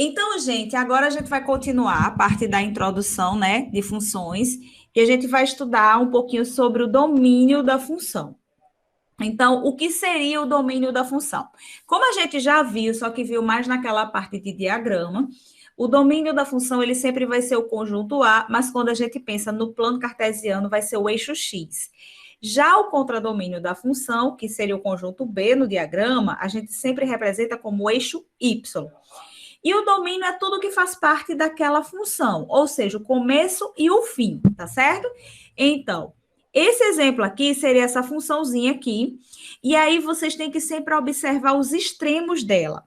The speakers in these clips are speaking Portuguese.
Então, gente, agora a gente vai continuar a parte da introdução, né, de funções, e a gente vai estudar um pouquinho sobre o domínio da função. Então, o que seria o domínio da função? Como a gente já viu, só que viu mais naquela parte de diagrama, o domínio da função ele sempre vai ser o conjunto A, mas quando a gente pensa no plano cartesiano, vai ser o eixo X. Já o contradomínio da função, que seria o conjunto B no diagrama, a gente sempre representa como o eixo Y. E o domínio é tudo que faz parte daquela função, ou seja, o começo e o fim, tá certo? Então, esse exemplo aqui seria essa funçãozinha aqui, e aí vocês têm que sempre observar os extremos dela.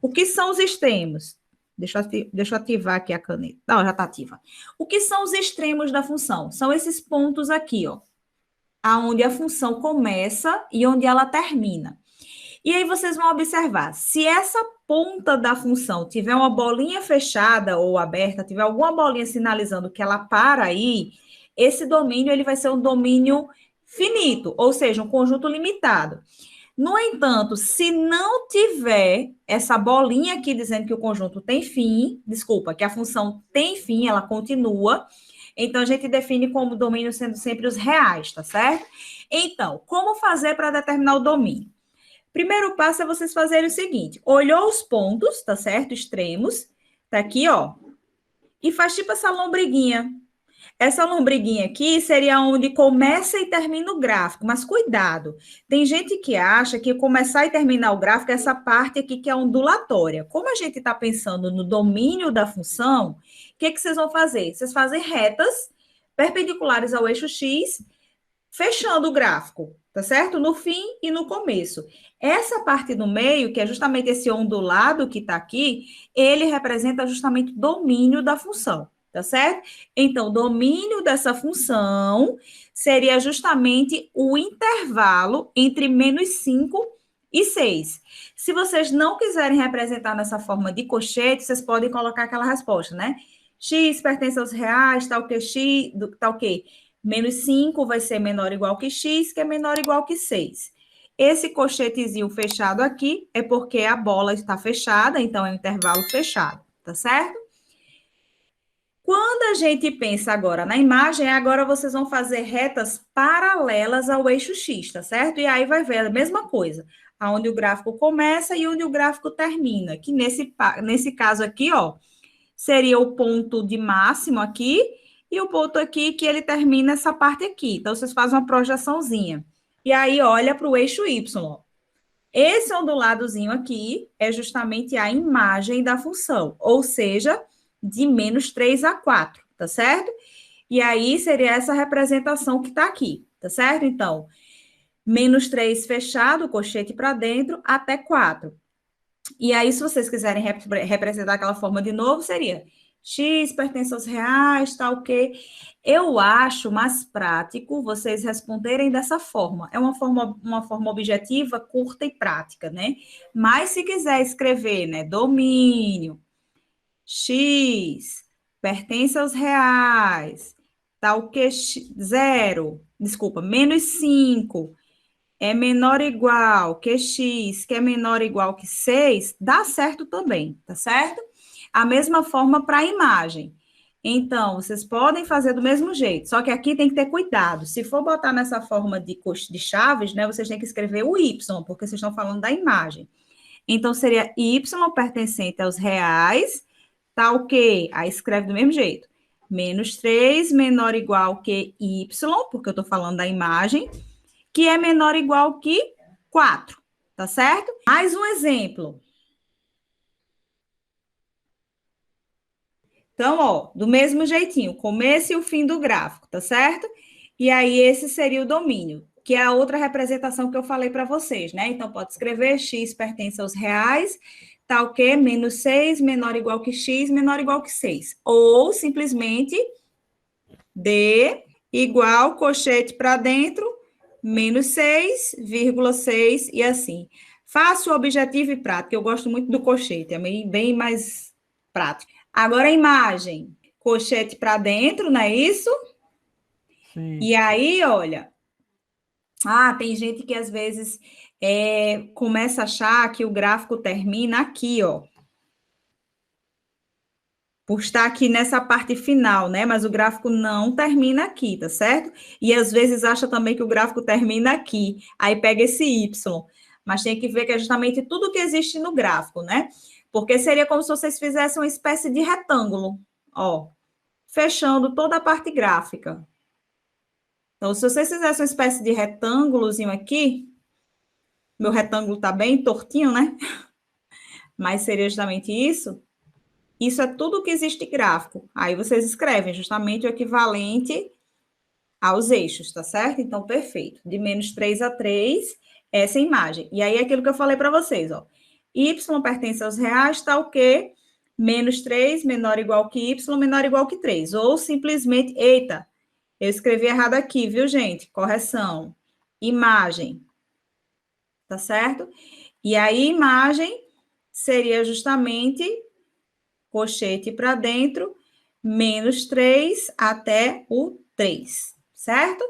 O que são os extremos? Deixa eu ativar aqui a caneta. Não, já está ativa. O que são os extremos da função? São esses pontos aqui, ó, aonde a função começa e onde ela termina. E aí vocês vão observar, se essa ponta da função tiver uma bolinha fechada ou aberta, tiver alguma bolinha sinalizando que ela para aí, esse domínio ele vai ser um domínio finito, ou seja, um conjunto limitado. No entanto, se não tiver essa bolinha aqui dizendo que o conjunto tem fim, desculpa, que a função tem fim, ela continua, então a gente define como domínio sendo sempre os reais, tá certo? Então, como fazer para determinar o domínio? Primeiro passo é vocês fazerem o seguinte: olhou os pontos, tá certo? Extremos, tá aqui, ó, e faz tipo essa lombriguinha. Essa lombriguinha aqui seria onde começa e termina o gráfico, mas cuidado, tem gente que acha que começar e terminar o gráfico é essa parte aqui que é ondulatória. Como a gente está pensando no domínio da função, o que vocês vão fazer? Vocês fazem retas perpendiculares ao eixo X, fechando o gráfico, tá certo? No fim e no começo. Essa parte do meio, que é justamente esse ondulado que está aqui, ele representa justamente o domínio da função, tá certo? Então, o domínio dessa função seria justamente o intervalo entre -5 e 6. Se vocês não quiserem representar nessa forma de cochete, vocês podem colocar aquela resposta, né? X pertence aos reais, tal que X, tal que -5 vai ser menor ou igual que X, que é menor ou igual que 6. Esse colchetezinho fechado aqui é porque a bola está fechada, então é um intervalo fechado, tá certo? Quando a gente pensa agora na imagem, agora vocês vão fazer retas paralelas ao eixo X, tá certo? E aí vai ver a mesma coisa, aonde o gráfico começa e onde o gráfico termina, que nesse caso aqui, ó, seria o ponto de máximo aqui, e o ponto aqui que ele termina essa parte aqui. Então, vocês fazem uma projeçãozinha. E aí, olha para o eixo Y. Esse onduladozinho aqui é justamente a imagem da função, ou seja, de -3 a 4, tá certo? E aí, seria essa representação que está aqui, tá certo? Então, -3 fechado, colchete para dentro, até 4. E aí, se vocês quiserem representar aquela forma de novo, seria X pertence aos reais, tal, que eu acho mais prático vocês responderem dessa forma. É uma forma objetiva, curta e prática, né? Mas se quiser escrever, né, domínio, X pertence aos reais, tal que zero, desculpa, -5 é menor ou igual que X, que é menor ou igual que 6, dá certo também, tá certo? A mesma forma para a imagem. Então, vocês podem fazer do mesmo jeito, só que aqui tem que ter cuidado. Se for botar nessa forma de chaves, né, vocês têm que escrever o Y, porque vocês estão falando da imagem. Então, seria Y pertencente aos reais, tá ok? Aí escreve do mesmo jeito. -3 menor ou igual que Y, porque eu estou falando da imagem, que é menor ou igual que 4, tá certo? Mais um exemplo. Então, ó, do mesmo jeitinho, começo e o fim do gráfico, tá certo? E aí, esse seria o domínio, que é a outra representação que eu falei para vocês, né? Então, pode escrever X pertence aos reais, tal que -6 menor ou igual que X, menor ou igual que 6. Ou, simplesmente, D igual, colchete para dentro, -6,6 e assim. Fácil, objetivo e prático. Eu gosto muito do colchete, é bem mais prático. Agora a imagem. Colchete para dentro, não é isso? Sim. E aí, olha. Tem gente que às vezes começa a achar que o gráfico termina aqui, ó. por estar aqui nessa parte final, né? Mas o gráfico não termina aqui, tá certo? E às vezes acha também que o gráfico termina aqui, aí pega esse Y. Mas tem que ver que é justamente tudo que existe no gráfico, né? Porque seria como se vocês fizessem uma espécie de retângulo, ó, fechando toda a parte gráfica. Então, se vocês fizessem uma espécie de retângulozinho aqui, meu retângulo tá bem tortinho, né? Mas seria justamente isso. Isso é tudo que existe gráfico. Aí vocês escrevem justamente o equivalente aos eixos, tá certo? Então, perfeito. De menos 3 a 3, essa imagem. E aí, aquilo que eu falei para vocês, ó. Y pertence aos reais, tá o quê? Menos 3 menor ou igual que Y, menor ou igual que 3. Ou simplesmente, eita, eu escrevi errado aqui, viu, gente? Correção. Imagem. Tá certo? E aí, imagem seria justamente cochete para dentro, menos 3 até o 3, certo?